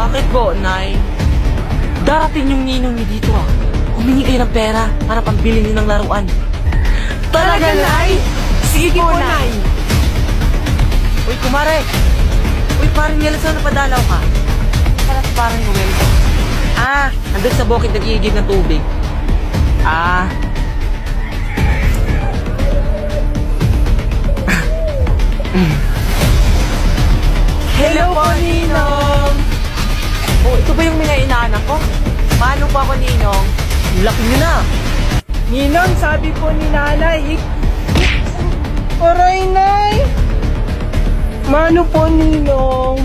Bakit po, Nay? Darating yung ninong niyo dito ah. Humingi kayo ng pera para pambili niyo ng laruan. Talaga, Nay? Sige po, Nay. Uy, kumare. Uy, parang nila saan napadalaw ka? Parang Noel. Ah, andun sa bukid nag-iigib ng tubig. Ah. Hello po, Ninong! Oh, ito ba yung mga inaanak ko? Paano pa ako, Ninong? Laki nyo na! Ninong, sabi po ni nanay, Aray, Nay! Mano po, Ninong?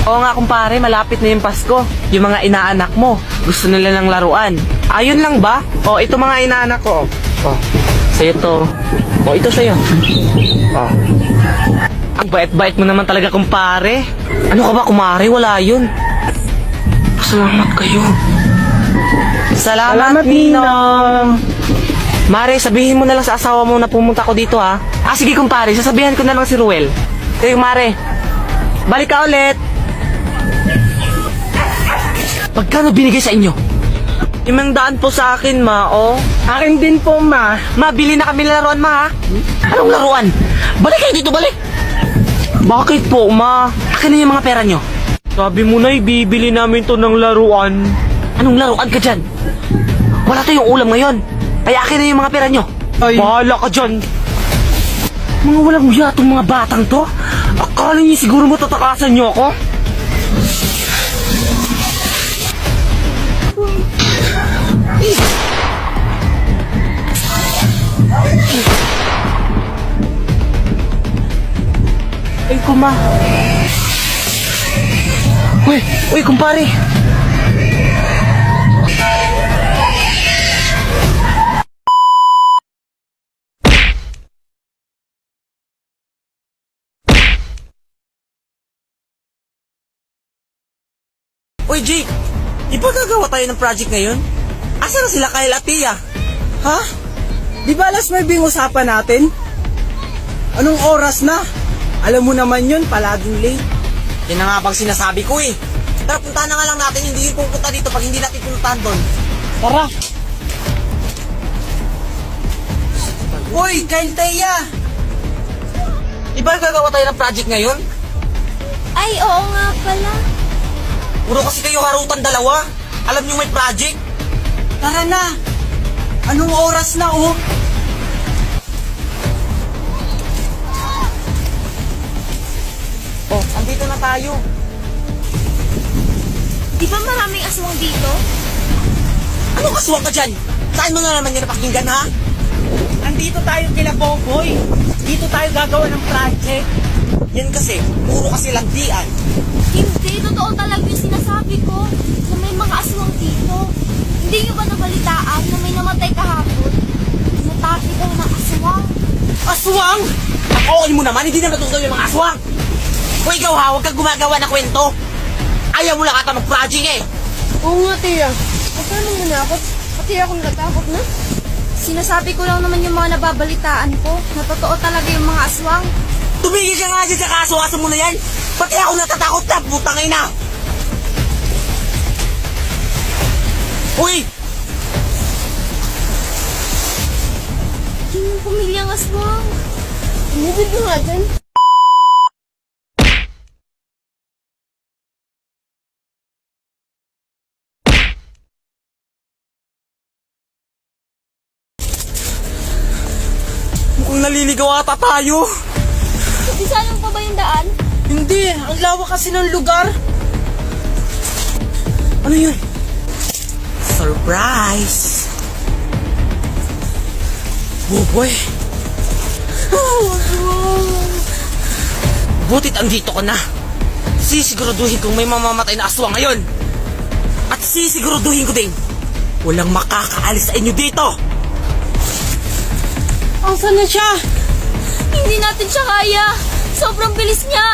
Oo nga, kumpare, malapit na yung Pasko. Yung mga inaanak mo, gusto nila ng laruan. Ayun lang ba? Oh, ito mga inaanak ko. Oh, sa'yo to. Oh, ito sa'yo. Oh. Ang bait-bait mo naman talaga, kumpare. Ano ka ba, kumare? Wala yun. Salamat kayo. Salamat, Ninong. Mare, sabihin mo na lang sa asawa mo na pumunta ko dito, ha? Ah, sige, kumpare. Sasabihan ko na lang si Ruel. Kayo, Mare. Balik ka ulit. Magkano binigay sa inyo? 500 po sa akin, ma, oh. Akin din po, ma. Mabili na kami ng laruan, ma, ha? Anong laruan? Balik kayo dito, balik! Bakit po, ma? Akin na yung mga pera nyo. Sabi mo na, ibibili namin to ng laruan. Anong laruan ka dyan? Wala tayong ulam ngayon. Kaya akin na yung mga pera nyo. Ay. Bahala ka dyan. Mga walang muya itong mga batang to. Akala niyo siguro matatakasan nyo ako? Ay, kuma. Uy, kumpare. Uy, Jake. Di ba gagawa tayo ng project ngayon? Asa na sila Kyle at Tia? Ha? Di ba last may usapan natin? Anong oras na? Alam mo naman yun, palaging late. Yan na nga bang sinasabi ko eh. Tara, puntahan na nga lang natin. Hindi yung pupunta dito pag hindi natin puntahan doon. Tara! Uy, Kyle Tia! Di ba gagawa tayo ng project ngayon? Ay, oo nga pala. Puro kasi kayo harutan dalawa. Alam niyo may project? Tara na! Anong oras na, oh? Oh, andito na tayo. Di ba maraming aswang dito? Anong kasuwang ka dyan? Saan mo na naman yan napakinggan, ha? Andito tayo kila Boboy. Dito tayo gagawa ng project. Yan kasi, puro kasi landian. Hindi, totoo talaga yung sinasabi ko na may mga aswang dito. Hindi nyo ba nabalitaan na may namatay kahapon? Natake daw ng aswang. Aswang! Ako, mo naman, hindi naman totoo yung mga aswang. Kung ikaw ha, huwag kang gumagawa ng kwento. Ayaw mo lang ata mag-project eh. Oo nga, Tia. Huwag ka nang manakot. Pati ako natatakot na. Sinasabi ko lang naman yung mga nababalitaan ko na totoo talaga yung mga aswang. Tumigil ka nga dyan sa kaso-kaso mo na yan. Pati ako natatakot na, putang ina. Uy! Yun yung pamilyang aswang. Inibig ko nga dyan. Mukhang naliligaw ata tayo. Isalan pa ba yung daan? Hindi, ang lawak kasi ng lugar. Ano yun? Surprise! Buboy! Butit andito ko na. Sisiguraduhin kong may mamamatay na aswang ngayon. At sisiguraduhin ko din walang makakaalis sa inyo dito. Asan na siya? Hindi natin siya kaya. Sobrang bilis niya.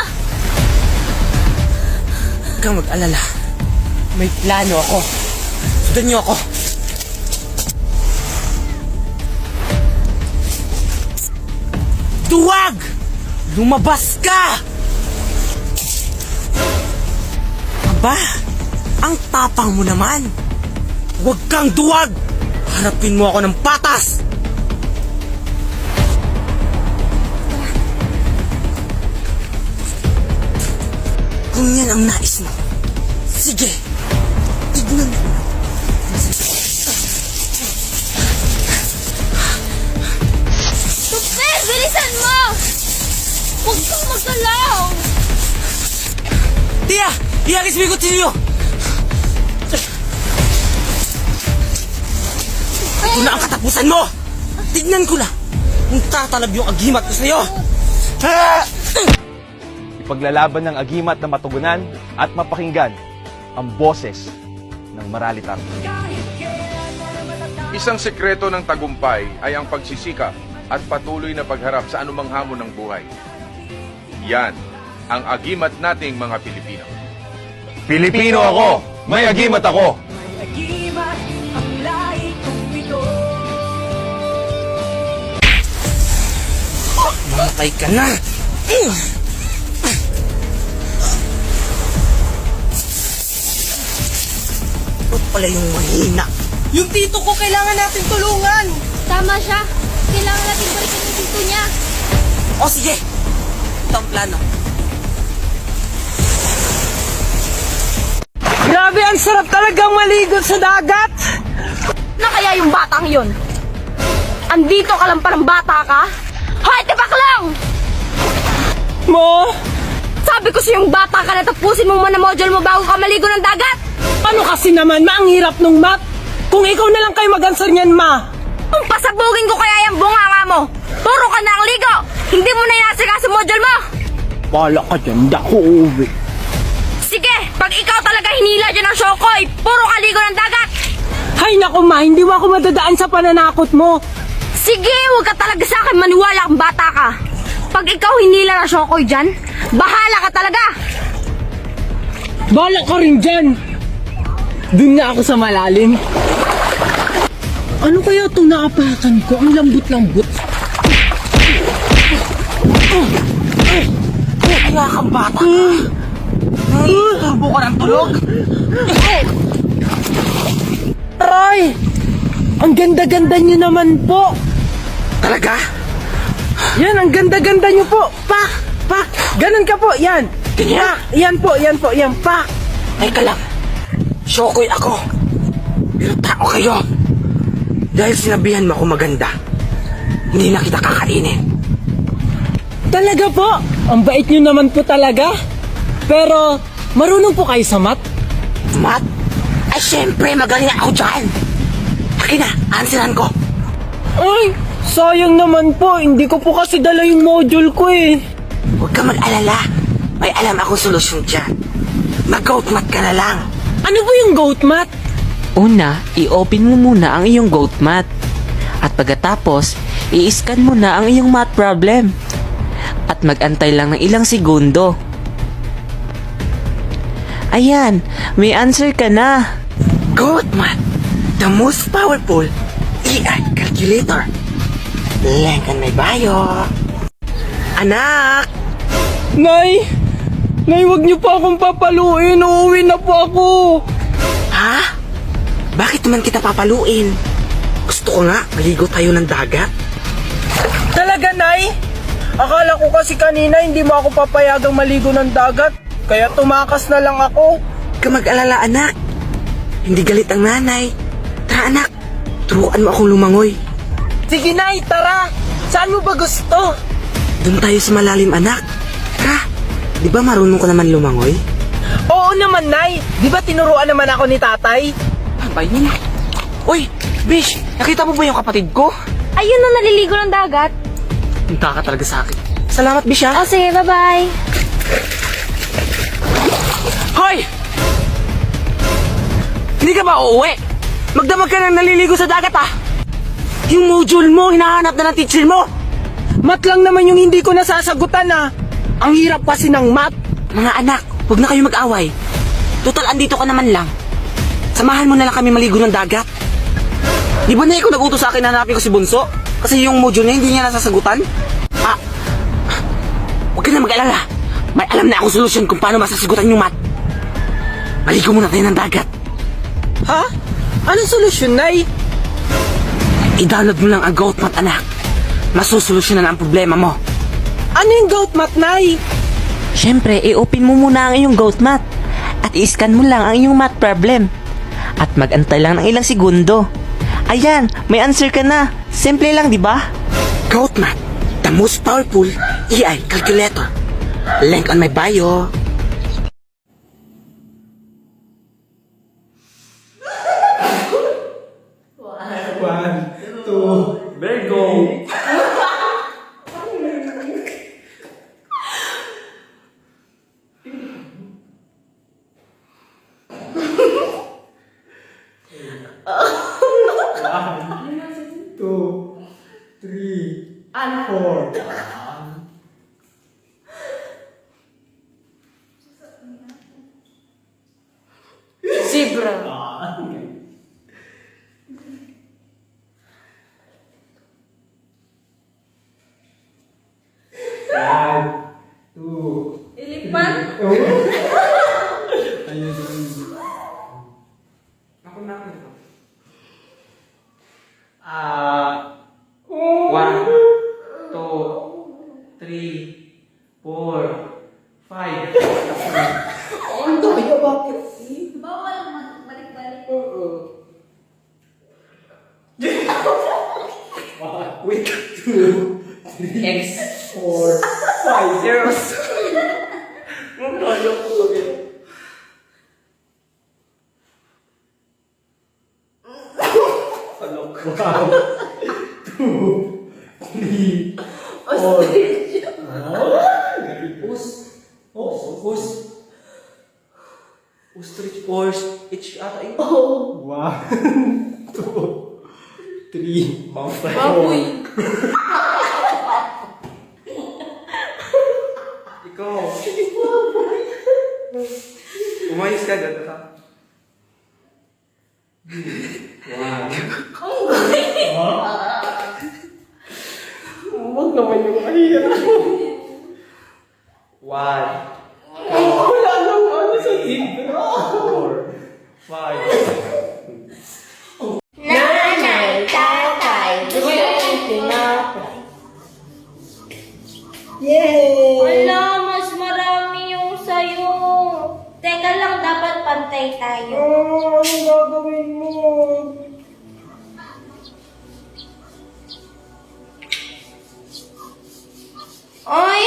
Huwag kang mag-alala. May plano ako. Sundan niyo ako. Duwag! Lumabas ka! ba? Ang tapang mo naman. Huwag kang duwag. Harapin mo ako ng patas. Kung yan ang nais mo, sige, tignan mo. Super, bilisan mo! Huwag kang magalaw! Tia! Iagis mo yung kutsilyo! Ito na ang katapusan mo! Tignan ko na kung tatalab yung agimat ko sa'yo! Ipaglalaban ng agimat na matugunan at mapakinggan ang boses ng maralitan. Isang sekreto ng tagumpay ay ang pagsisikap at patuloy na pagharap sa anumang hamon ng buhay. Yan ang agimat nating mga Pilipino. Pilipino ako! May agimat ako! Mamatay ka na! Ito pala yung mahina. Yung tito ko kailangan natin tulungan. Tama siya. Kailangan natin balikan yung tito niya. O sige, ito ang plano. Grabe, ang sarap talagang maligo sa dagat. Na kaya yung batang yun? Andito ka lang parang bata ka? Hoy, tibak lang! Mo, Sabi ko sa yung bata ka na tapusin mo muna module mo bago ka maligo ng dagat! ano kasi naman, ma, ang hirap nung math. Kung ikaw na lang kayo mag-answer niyan, ma. Kung pasabugin ko kaya yung bunganga mo, puro ka na ang ligo! Hindi mo na inasika sa module mo! Bala ka dyan, di ako uuwi. Sige, pag ikaw talaga hinila dyan ng Shokoy, puro ka ligo ng dagat! Hay naku, ma, hindi mo ako madadaan sa pananakot mo. Sige, huwag ka talaga sa akin maniwala kang bata ka! Pag ikaw hinila ng Shokoy dyan, bahala ka talaga! Bala ka rin dyan. Doon na ako sa malalim. Ano kaya itong naapakan ko? Ang lambot-lambot. Kaya kang bata ka. Turbo ka ng tulog. Aray! Ang ganda-ganda niyo naman po. Talaga? Yan, ang ganda-ganda niyo po. Pak! Pak! Ganun ka po, yan. Ganyan? Pak! Yan po, yan po, yan. Pak! Ay ka lang. Shokoy ako. Pero tao kayo. Dahil sinabihan mo ako maganda, hindi na kita kakainin. Talaga po? Ang bait niyo naman po talaga. Pero, marunong po kayo sa math? Mat? Ay syempre, magaling ako dyan. Akin na, ansiran ko. Ay, sayang naman po. Hindi ko po kasi dala yung module ko eh. Huwag ka mag-alala. May alam akong solusyon dyan. Mag-goat mat ka na lang. Ano po yung goat math? Una, i-open mo muna ang iyong goat math. At pagkatapos, i-scan mo na ang iyong math problem. At mag-antay lang ng ilang segundo. Ayan, may answer ka na. Goat mat. The most powerful AI calculator. Lengkan may bayo. Anak! Nay! Nay, wag niyo pa akong papaluin. Uuwi na po ako. Ha? Bakit naman kita papaluin? Gusto ko nga, maligo tayo ng dagat. Talaga, Nay? Akala ko kasi kanina hindi mo ako papayagang maligo ng dagat. Kaya tumakas na lang ako. Huwag ka mag-alala, anak. Hindi galit ang nanay. Tara, anak. Turuan mo akong lumangoy. Sige, Nay, tara. Saan mo ba gusto? Doon tayo sa malalim, anak. Tara. Di ba marunong ko naman lumangoy? Oo naman, Nay. Di ba tinuruan naman ako ni tatay? Abay yun. Uy, Bish, nakita mo ba yung kapatid ko? Ayun na naliligo ng dagat. Punta ka talaga sa akin. Salamat, Bish, ha? O sige, bye-bye. Hoy! Hindi ka ba uuwi? Magdamag ka na naliligo sa dagat, ha? Yung module mo, hinahanap na ng teacher mo. Mat lang naman yung hindi ko nasasagutan, ah. Ang hirap kasi ng math. Mga anak, huwag na kayo mag-away. Total, andito ka naman lang. Samahan mo na lang kami maligo ng dagat. Di ba na ikaw nag-utos sa akin na hanapin ko si Bunso? Kasi yung module niya, hindi niya nasasagutan? Ah, huwag ka na mag-alala. May alam na akong solusyon kung paano masasagutan yung math. Maligo muna tayo ng dagat. Ha? Anong solusyon, Nay? I-download mo lang ang GoatMat, anak. Masusolusyonan ang problema mo. Ano yung goat mat, Nay? Siyempre, i-open mo muna ang iyong GoatMat at i-scan mo lang ang iyong math problem. At mag-antay lang ng ilang segundo. Ayan, may answer ka na. Simple lang, di ba? GoatMat, the most powerful AI calculator. Link on my bio. One, two, three, four, five. Bawal balik-balik. X, 4, 5 zeros. Ostrich force, it's Baboy. Ikaw. Umayos ka, ganda ka. Huwag naman yung mahirap. One, Wala nang ano sa zebra. 4, 5. Nanay, tatay, gusto yung tinapay. Yay! Wala, mas marami yung sayo. Teka lang, dapat pantay tayo. Anong gagawin mo? Oy,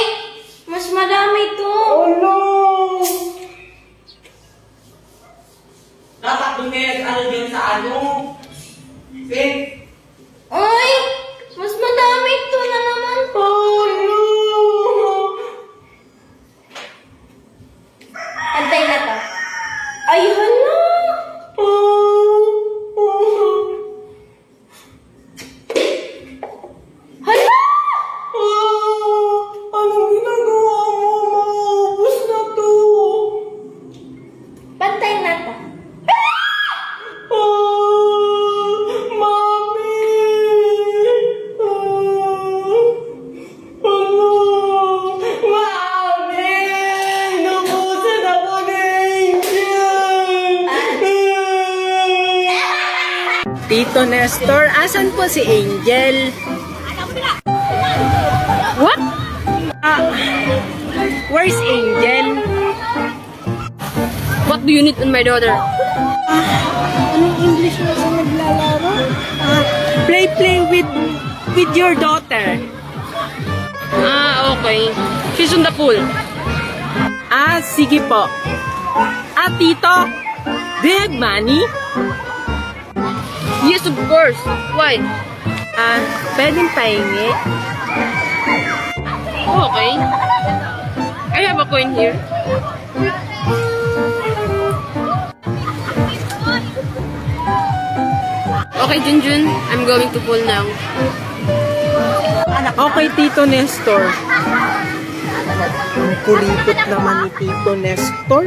mas marami to. Ano? Dapat doon kayo nag-ano dyan sa ano? Fake. Oy, mas madami to na naman po. Pantay na to. Ay, hala. Hala! Anong ginagawa mo? Maubos na to. Pantay na to. Mami! Mami! Nabusan ako ni Angel! Tito Nestor, asan po si Angel? What? Where's Angel? What do you need on my daughter? Anong English mo sa naglalaro? Play with your daughter. Ah, okay. She's on the pool. Sige po. Tito, do you have money? Yes, of course. Why? Pwedeng pahingi? Okay. I have a coin here. Okay, Junjun. I'm going to pool now. Okay, Tito Nestor. Ang kuripot naman ni Tito Nestor.